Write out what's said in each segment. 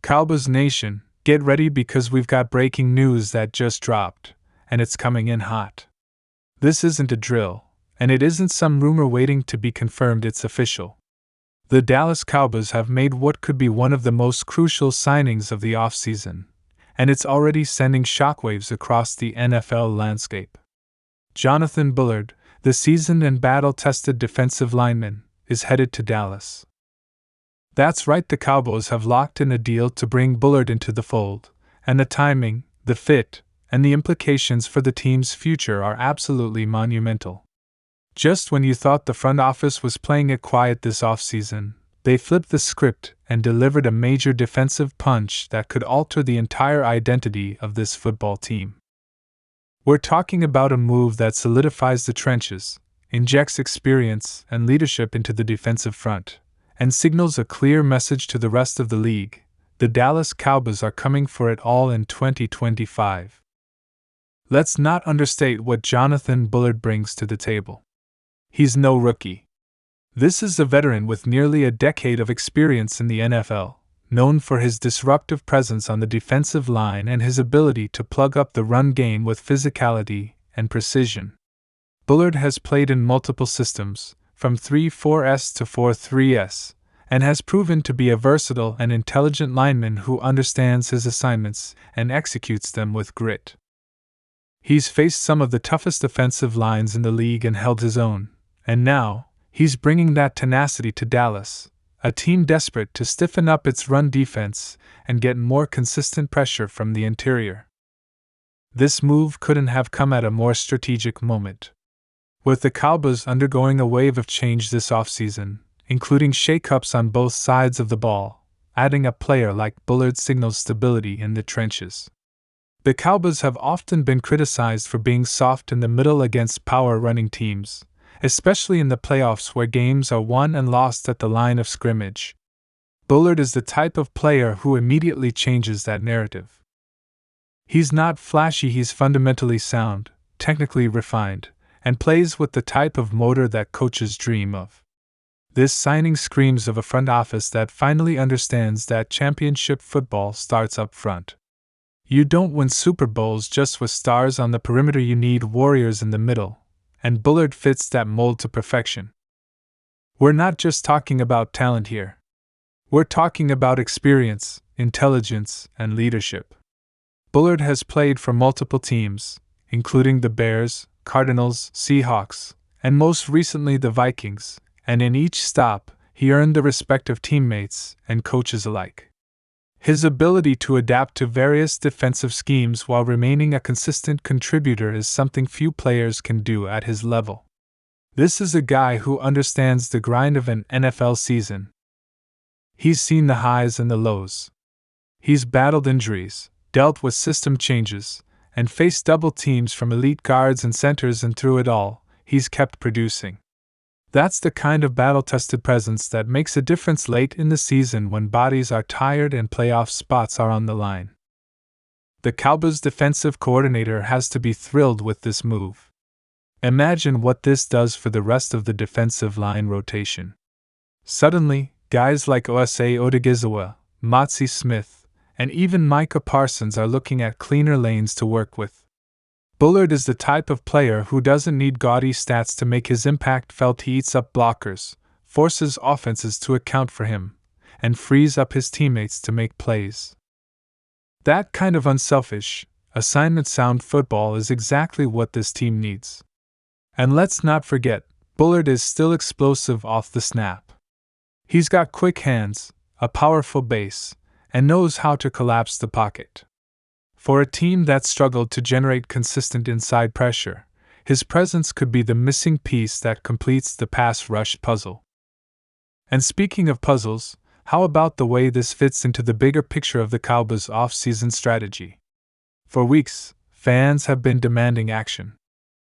Cowboys Nation, get ready because we've got breaking news that just dropped, and it's coming in hot. This isn't a drill, and it isn't some rumor waiting to be confirmed, it's official. The Dallas Cowboys have made what could be one of the most crucial signings of the offseason, and it's already sending shockwaves across the NFL landscape. Jonathan Bullard, the seasoned and battle-tested defensive lineman, is headed to Dallas. That's right, the Cowboys have locked in a deal to bring Bullard into the fold, and the timing, the fit, and the implications for the team's future are absolutely monumental. Just when you thought the front office was playing it quiet this offseason, they flipped the script and delivered a major defensive punch that could alter the entire identity of this football team. We're talking about a move that solidifies the trenches, injects experience and leadership into the defensive front, and signals a clear message to the rest of the league: the Dallas Cowboys are coming for it all in 2025. Let's not understate what Jonathan Bullard brings to the table. He's no rookie. This is a veteran with nearly a decade of experience in the NFL, known for his disruptive presence on the defensive line and his ability to plug up the run game with physicality and precision. Bullard has played in multiple systems, from 3-4S to 4-3S, and has proven to be a versatile and intelligent lineman who understands his assignments and executes them with grit. He's faced some of the toughest defensive lines in the league and held his own, and now, he's bringing that tenacity to Dallas, a team desperate to stiffen up its run defense and get more consistent pressure from the interior. This move couldn't have come at a more strategic moment. With the Cowboys undergoing a wave of change this offseason, including shakeups on both sides of the ball, adding a player like Bullard signals stability in the trenches. The Cowboys have often been criticized for being soft in the middle against power-running teams, especially in the playoffs where games are won and lost at the line of scrimmage. Bullard is the type of player who immediately changes that narrative. He's not flashy, he's fundamentally sound, technically refined, and plays with the type of motor that coaches dream of. This signing screams of a front office that finally understands that championship football starts up front. You don't win Super Bowls just with stars on the perimeter, you need warriors in the middle, and Bullard fits that mold to perfection. We're not just talking about talent here. We're talking about experience, intelligence, and leadership. Bullard has played for multiple teams, including the Bears, Cardinals, Seahawks, and most recently the Vikings, and in each stop, he earned the respect of teammates and coaches alike. His ability to adapt to various defensive schemes while remaining a consistent contributor is something few players can do at his level. This is a guy who understands the grind of an NFL season. He's seen the highs and the lows. He's battled injuries, dealt with system changes, and faced double teams from elite guards and centers, and through it all, he's kept producing. That's the kind of battle-tested presence that makes a difference late in the season when bodies are tired and playoff spots are on the line. The Cowboys' defensive coordinator has to be thrilled with this move. Imagine what this does for the rest of the defensive line rotation. Suddenly, guys like Osa Odighizuwa, Mazi Smith, and even Micah Parsons are looking at cleaner lanes to work with. Bullard is the type of player who doesn't need gaudy stats to make his impact felt. He eats up blockers, forces offenses to account for him, and frees up his teammates to make plays. That kind of unselfish, assignment-sound football is exactly what this team needs. And let's not forget, Bullard is still explosive off the snap. He's got quick hands, a powerful base, and knows how to collapse the pocket. For a team that struggled to generate consistent inside pressure, his presence could be the missing piece that completes the pass rush puzzle. And speaking of puzzles, how about the way this fits into the bigger picture of the Cowboys' off-season strategy? For weeks, fans have been demanding action.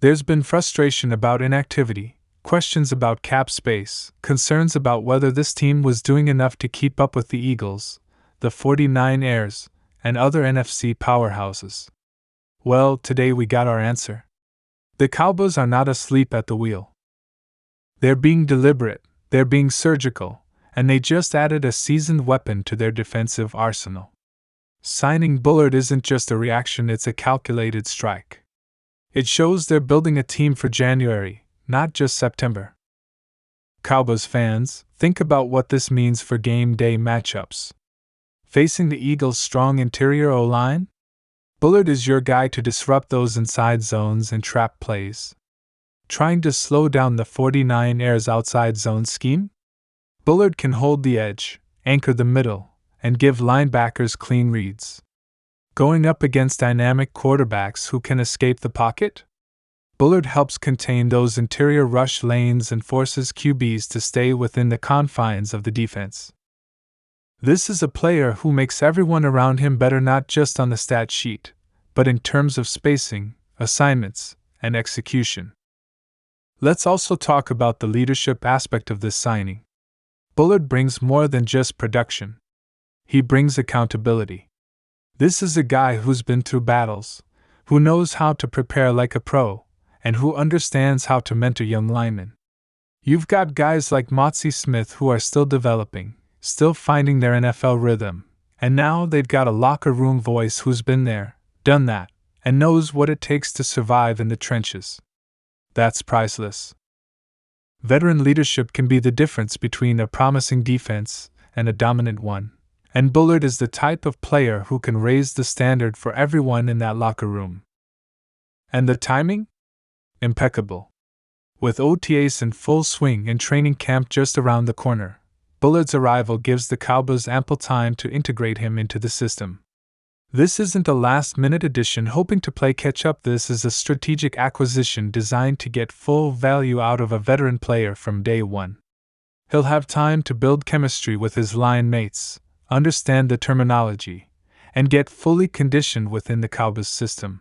There's been frustration about inactivity, questions about cap space, concerns about whether this team was doing enough to keep up with the Eagles, the 49ers, and other NFC powerhouses. Well, today we got our answer. The Cowboys are not asleep at the wheel. They're being deliberate, they're being surgical, and they just added a seasoned weapon to their defensive arsenal. Signing Bullard isn't just a reaction, it's a calculated strike. It shows they're building a team for January, not just September. Cowboys fans, think about what this means for game day matchups. Facing the Eagles' strong interior O-line? Bullard is your guy to disrupt those inside zones and trap plays. Trying to slow down the 49ers' outside zone scheme? Bullard can hold the edge, anchor the middle, and give linebackers clean reads. Going up against dynamic quarterbacks who can escape the pocket? Bullard helps contain those interior rush lanes and forces QBs to stay within the confines of the defense. This is a player who makes everyone around him better, not just on the stat sheet, but in terms of spacing, assignments, and execution. Let's also talk about the leadership aspect of this signing. Bullard brings more than just production. He brings accountability. This is a guy who's been through battles, who knows how to prepare like a pro, and who understands how to mentor young linemen. You've got guys like Mazi Smith who are still developing, still finding their NFL rhythm, and now they've got a locker room voice who's been there, done that, and knows what it takes to survive in the trenches. That's priceless. Veteran leadership can be the difference between a promising defense and a dominant one, and Bullard is the type of player who can raise the standard for everyone in that locker room. And the timing? Impeccable. With OTAs in full swing and training camp just around the corner, Bullard's arrival gives the Cowboys ample time to integrate him into the system. This isn't a last-minute addition hoping to play catch-up. This is a strategic acquisition designed to get full value out of a veteran player from day one. He'll have time to build chemistry with his line mates, understand the terminology, and get fully conditioned within the Cowboys system.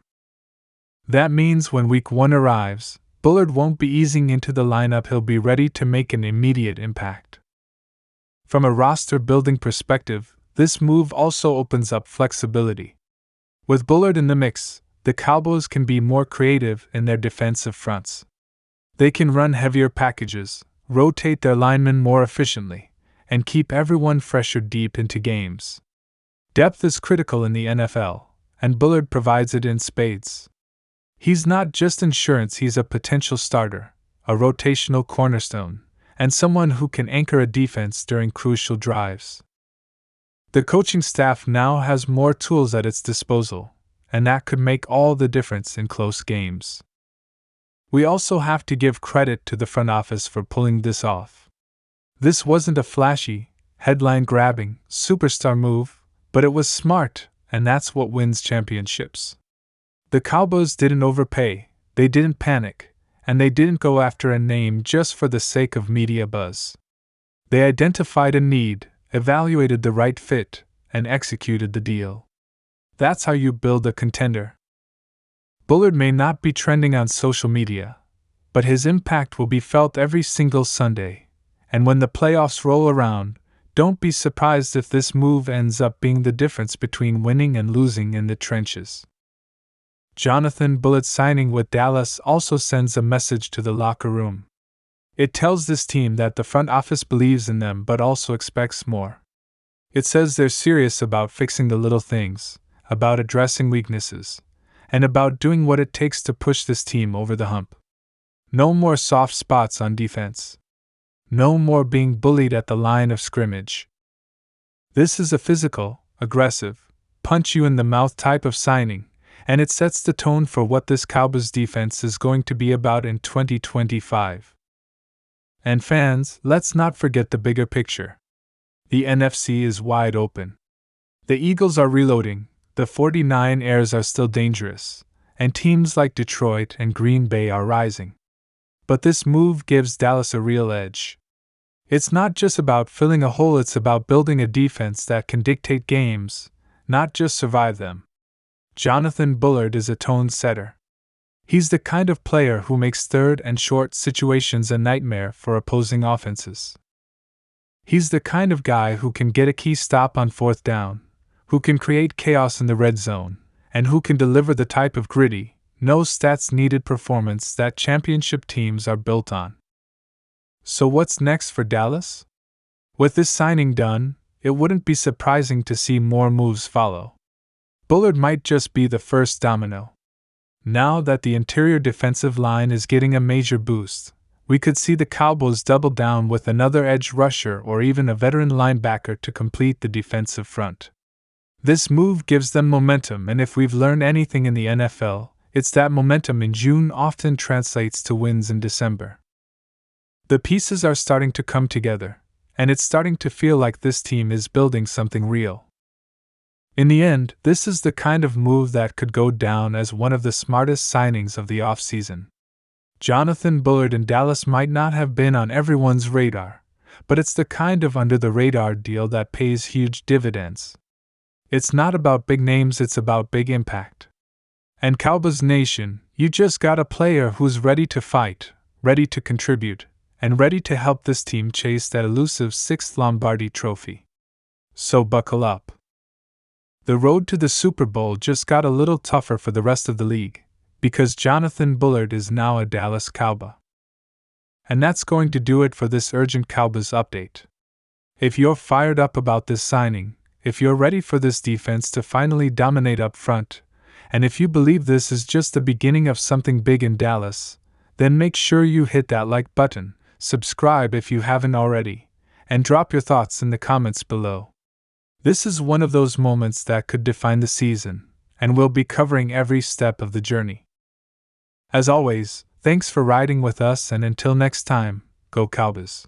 That means when week 1 arrives, Bullard won't be easing into the lineup. He'll be ready to make an immediate impact. From a roster-building perspective, this move also opens up flexibility. With Bullard in the mix, the Cowboys can be more creative in their defensive fronts. They can run heavier packages, rotate their linemen more efficiently, and keep everyone fresher deep into games. Depth is critical in the NFL, and Bullard provides it in spades. He's not just insurance, he's a potential starter, a rotational cornerstone, and someone who can anchor a defense during crucial drives. The coaching staff now has more tools at its disposal, and that could make all the difference in close games. We also have to give credit to the front office for pulling this off. This wasn't a flashy, headline-grabbing, superstar move, but it was smart, and that's what wins championships. The Cowboys didn't overpay, they didn't panic, and they didn't go after a name just for the sake of media buzz. They identified a need, evaluated the right fit, and executed the deal. That's how you build a contender. Bullard may not be trending on social media, but his impact will be felt every single Sunday, and when the playoffs roll around, don't be surprised if this move ends up being the difference between winning and losing in the trenches. Jonathan Bullard's signing with Dallas also sends a message to the locker room. It tells this team that the front office believes in them but also expects more. It says they're serious about fixing the little things, about addressing weaknesses, and about doing what it takes to push this team over the hump. No more soft spots on defense. No more being bullied at the line of scrimmage. This is a physical, aggressive, punch-you-in-the-mouth type of signing, and it sets the tone for what this Cowboys defense is going to be about in 2025. And fans, let's not forget the bigger picture. The NFC is wide open. The Eagles are reloading, the 49ers are still dangerous, and teams like Detroit and Green Bay are rising. But this move gives Dallas a real edge. It's not just about filling a hole, it's about building a defense that can dictate games, not just survive them. Jonathan Bullard is a tone setter. He's the kind of player who makes third and short situations a nightmare for opposing offenses. He's the kind of guy who can get a key stop on fourth down, who can create chaos in the red zone, and who can deliver the type of gritty, no stats needed performance that championship teams are built on. So what's next for Dallas? With this signing done, it wouldn't be surprising to see more moves follow. Bullard might just be the first domino. Now that the interior defensive line is getting a major boost, we could see the Cowboys double down with another edge rusher or even a veteran linebacker to complete the defensive front. This move gives them momentum, and if we've learned anything in the NFL, it's that momentum in June often translates to wins in December. The pieces are starting to come together, and it's starting to feel like this team is building something real. In the end, this is the kind of move that could go down as one of the smartest signings of the offseason. Jonathan Bullard in Dallas might not have been on everyone's radar, but it's the kind of under-the-radar deal that pays huge dividends. It's not about big names, it's about big impact. And Cowboys Nation, you just got a player who's ready to fight, ready to contribute, and ready to help this team chase that elusive 6th Lombardi trophy. So buckle up. The road to the Super Bowl just got a little tougher for the rest of the league, because Jonathan Bullard is now a Dallas Cowboy. And that's going to do it for this urgent Cowboys update. If you're fired up about this signing, if you're ready for this defense to finally dominate up front, and if you believe this is just the beginning of something big in Dallas, then make sure you hit that like button, subscribe if you haven't already, and drop your thoughts in the comments below. This is one of those moments that could define the season, and we'll be covering every step of the journey. As always, thanks for riding with us, and until next time, go Cowboys.